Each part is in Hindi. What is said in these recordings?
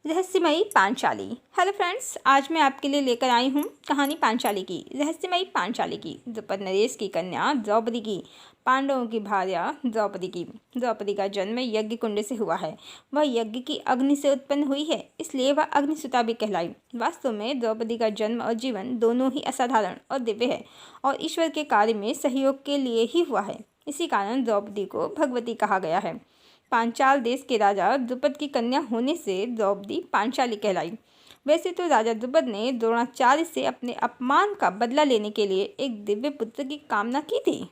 रहस्यमयी पांचाली। हेलो फ्रेंड्स, आज मैं आपके लिए लेकर आई हूँ कहानी पांचाली की। रहस्यमयी पांचाली की द्रुपद नरेश की कन्या द्रौपदी की, पांडवों की भार्या द्रौपदी की। द्रौपदी का जन्म यज्ञ कुंड से हुआ है। वह यज्ञ की अग्नि से उत्पन्न हुई है, इसलिए वह अग्निसुता भी कहलाई। वास्तव में द्रौपदी का जन्म और जीवन दोनों ही असाधारण और दिव्य है और ईश्वर के कार्य में सहयोग के लिए ही हुआ है। इसी कारण द्रौपदी को भगवती कहा गया है। पांचाल देश के राजा द्रुपद की कन्या होने से द्रौपदी पांचाली कहलाई। वैसे तो राजा द्रुपद ने द्रोणाचार्य से अपने अपमान का बदला लेने के लिए एक दिव्य पुत्र की कामना की थी,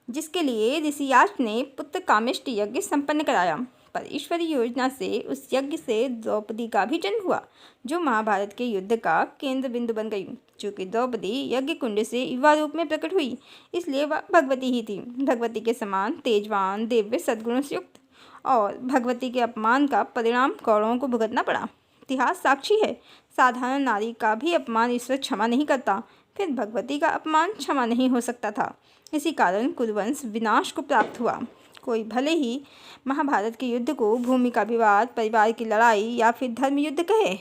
जिसके लिए ऋषियाज ने पुत्र कामेष्टि यज्ञ संपन्न कराया। पर ईश्वरीय योजना से उस यज्ञ से द्रौपदी का भी जन्म हुआ, जो महाभारत के युद्ध का केंद्र बिंदु बन गई। चूँकि द्रौपदी यज्ञ कुंड से युवा रूप में प्रकट हुई, इसलिए वह भगवती ही थी। भगवती के समान तेजवान, दिव्य, सद्गुणों से युक्त और भगवती के अपमान का परिणाम कौरवों को भुगतना पड़ा। इतिहास साक्षी है, साधारण नारी का भी अपमान ईश्वर क्षमा नहीं करता, फिर भगवती का अपमान क्षमा नहीं हो सकता था। इसी कारण कुरुवंश विनाश को प्राप्त हुआ। कोई भले ही महाभारत के युद्ध को भूमि का विवाद, परिवार की लड़ाई या फिर धर्म युद्ध कहे,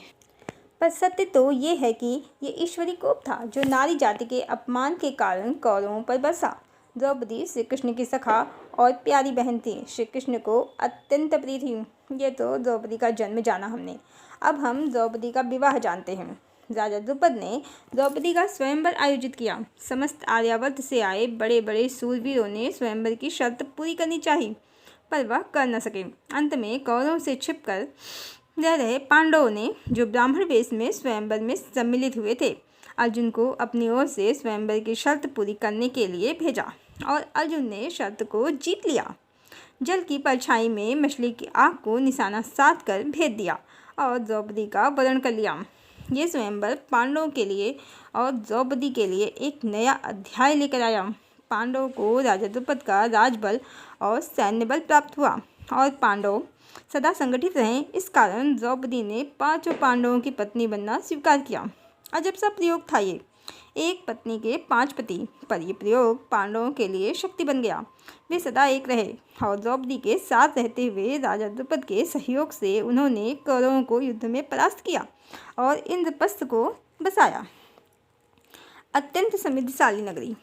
पर सत्य तो ये है कि ये ईश्वरी कोप था, जो नारी जाति के अपमान के कारण कौरवों पर बरसा। द्रौपदी श्री कृष्ण की सखा और प्यारी बहन थी। श्री कृष्ण को अत्यंत प्रिय थी। ये तो द्रौपदी का जन्म जाना हमने। अब हम द्रौपदी का विवाह जानते हैं। राजा द्रुपद ने द्रौपदी का स्वयंवर आयोजित किया। समस्त आर्यावर्त से आए बड़े बड़े शूरवीरों ने स्वयंवर की शर्त पूरी करनी चाहिए, पर वह कर न सके। अंत में कौरवों से छिपकर रह रहे पांडवों ने, जो ब्राह्मण वेश में स्वयंवर में सम्मिलित हुए थे, अर्जुन को अपनी ओर से स्वयंवर की शर्त पूरी करने के लिए भेजा और अर्जुन ने शर्त को जीत लिया। जल की परछाई में मछली की आँख को निशाना साध कर भेद दिया और द्रौपदी का वरण कर लिया। ये स्वयंवर पांडवों के लिए और द्रौपदी के लिए एक नया अध्याय लेकर आया। पांडवों को राजा द्रुपद का राजबल और सैन्य बल प्राप्त हुआ और पांडव सदा संगठित रहें। इस कारण द्रौपदी ने 5 पांडवों की पत्नी बनना स्वीकार किया। अजब सा प्रयोग था ये, एक पत्नी के 5 पति, पर यह प्रयोग पांडवों के लिए शक्ति बन गया। वे सदा एक रहे और द्रौपदी के साथ रहते हुए राजा द्रुपद के सहयोग से उन्होंने कौरवों को युद्ध में परास्त किया और इंद्रप्रस्थ को बसाया, अत्यंत समृद्धशाली नगरी।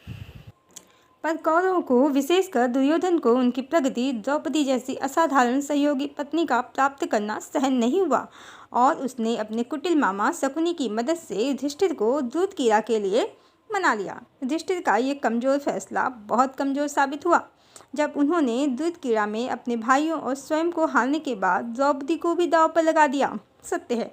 पर कौरवों को, विशेषकर दुर्योधन को, उनकी प्रगति द्रौपदी जैसी असाधारण सहयोगी पत्नी का प्राप्त करना सहन नहीं हुआ और उसने अपने कुटिल मामा शकुनी की मदद से युधिष्ठिर को दूधकीरा के लिए मना लिया। युधिष्ठिर का ये कमज़ोर फैसला बहुत कमज़ोर साबित हुआ जब उन्होंने दूधकीरा में अपने भाइयों और स्वयं को हारने के बाद द्रौपदी को भी दांव पर लगा दिया। सत्य है,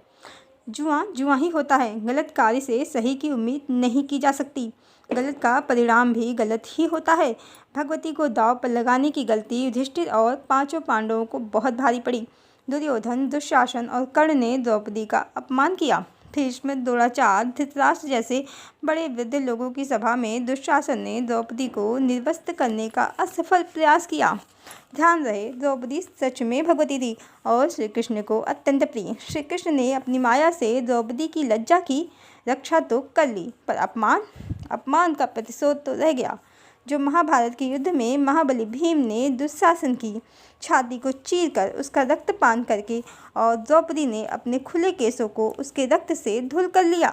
जुआ जुआ ही होता है। गलत कार्य से सही की उम्मीद नहीं की जा सकती। गलत का परिणाम भी गलत ही होता है। भगवती को दांव पर लगाने की गलती युधिष्ठिर और 5 पांडवों को बहुत भारी पड़ी। दुर्योधन, दुशासन और कर्ण ने द्रौपदी का अपमान किया। भीष्म, द्रोणाचार्य, धृतराष्ट्र जैसे बड़े वृद्ध लोगों की सभा में दुशासन ने द्रौपदी को निर्वस्त्र करने का असफल प्रयास किया। ध्यान रहे, द्रौपदी सच में भगवती थी और श्री कृष्ण को अत्यंत प्रिय। श्री कृष्ण ने अपनी माया से द्रौपदी की लज्जा की रक्षा तो कर ली, पर अपमान का प्रतिशोध तो रह गया। जो महाभारत के युद्ध में महाबली भीम ने दुशासन की छाती को चीरकर उसका रक्तपान करके और द्रौपदी ने अपने खुले केसों को उसके रक्त से धुल कर लिया।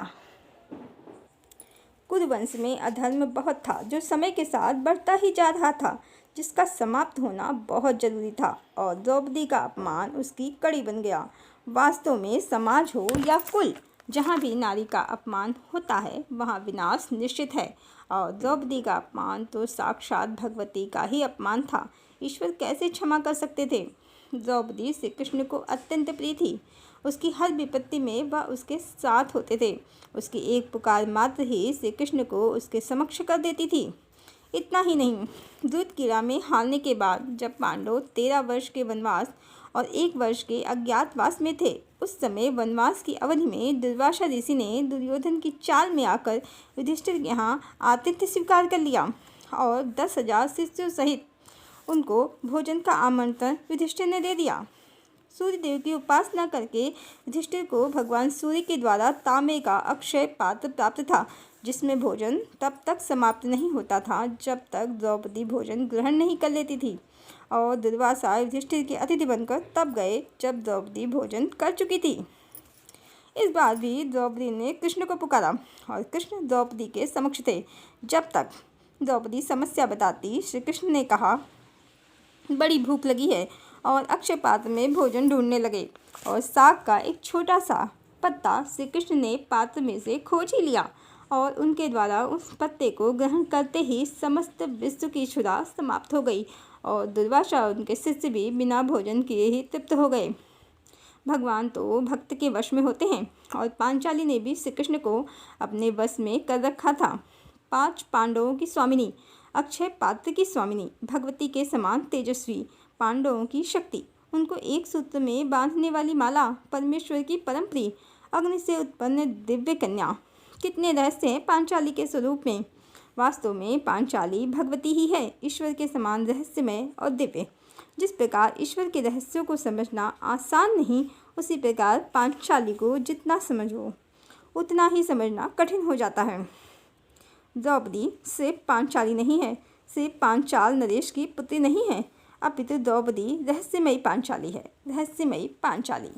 कुरुवंश में अधर्म बहुत था, जो समय के साथ बढ़ता ही जा रहा था, जिसका समाप्त होना बहुत जरूरी था और द्रौपदी का अपमान उसकी कड़ी बन गया। वास्तव में समाज हो या कुल, जहाँ भी नारी का अपमान होता है वहाँ विनाश निश्चित है और द्रौपदी का अपमान तो साक्षात भगवती का ही अपमान था। ईश्वर कैसे क्षमा कर सकते थे? द्रौपदी श्री कृष्ण को अत्यंत प्रिय थी। उसकी हर विपत्ति में वह उसके साथ होते थे। उसकी एक पुकार मात्र ही श्री कृष्ण को उसके समक्ष कर देती थी। इतना ही नहीं, दूधकीरा में हारने के बाद जब पांडव 13 वर्ष के वनवास और 1 वर्ष के अज्ञातवास में थे, उस समय वनवास की अवधि में दुर्वासा ऋषि ने दुर्योधन की चाल में आकर युधिष्ठिर के यहाँ आतिथ्य स्वीकार कर लिया और 10,000 शिष्यों सहित उनको भोजन का आमंत्रण युधिष्ठिर ने दे दिया। सूर्य देव की उपासना करके युधिष्ठिर को भगवान सूर्य के द्वारा तांबे का अक्षय पात्र प्राप्त था, जिसमें भोजन तब तक समाप्त नहीं होता था जब तक द्रौपदी भोजन ग्रहण नहीं कर लेती थी और दुर्वासा युधिष्ठिर के अतिथि बनकर तब गए जब द्रौपदी भोजन कर चुकी थी। इस बार भी द्रौपदी ने कृष्ण को पुकारा और कृष्ण द्रौपदी के समक्ष थे। जब तक द्रौपदी समस्या बताती, श्री कृष्ण ने कहा, बड़ी भूख लगी है, और अक्षय पात्र में भोजन ढूंढने लगे और साग का एक छोटा सा पत्ता श्री कृष्ण ने पात्र में से खोज ही लिया और उनके द्वारा उस पत्ते को ग्रहण करते ही समस्त विश्व की क्षुधा समाप्त हो गई और दुर्वासा और उनके शिष्य भी बिना भोजन किए ही तृप्त हो गए। भगवान तो भक्त के वश में होते हैं और पांचाली ने भी श्री कृष्ण को अपने वश में कर रखा था। 5 पांडवों की स्वामिनी, अक्षय पात्र की स्वामिनी, भगवती के समान तेजस्वी, पांडवों की शक्ति, उनको एक सूत्र में बांधने वाली माला, परमेश्वर की परम प्रिय, अग्नि से उत्पन्न दिव्य कन्या। कितने रहस्य हैं पांचाली के स्वरूप में। वास्तव में पांचाली भगवती ही है, ईश्वर के समान रहस्यमय और दिव्य। जिस प्रकार ईश्वर के रहस्यों को समझना आसान नहीं, उसी प्रकार पांचाली को जितना समझो उतना ही समझना कठिन हो जाता है। द्रौपदी सिर्फ पांचाली नहीं है, सिर्फ पांचाल नरेश की पुत्री नहीं है, अपितु द्रौपदी रहस्यमयी पांचाली है, रहस्यमयी पांचाली।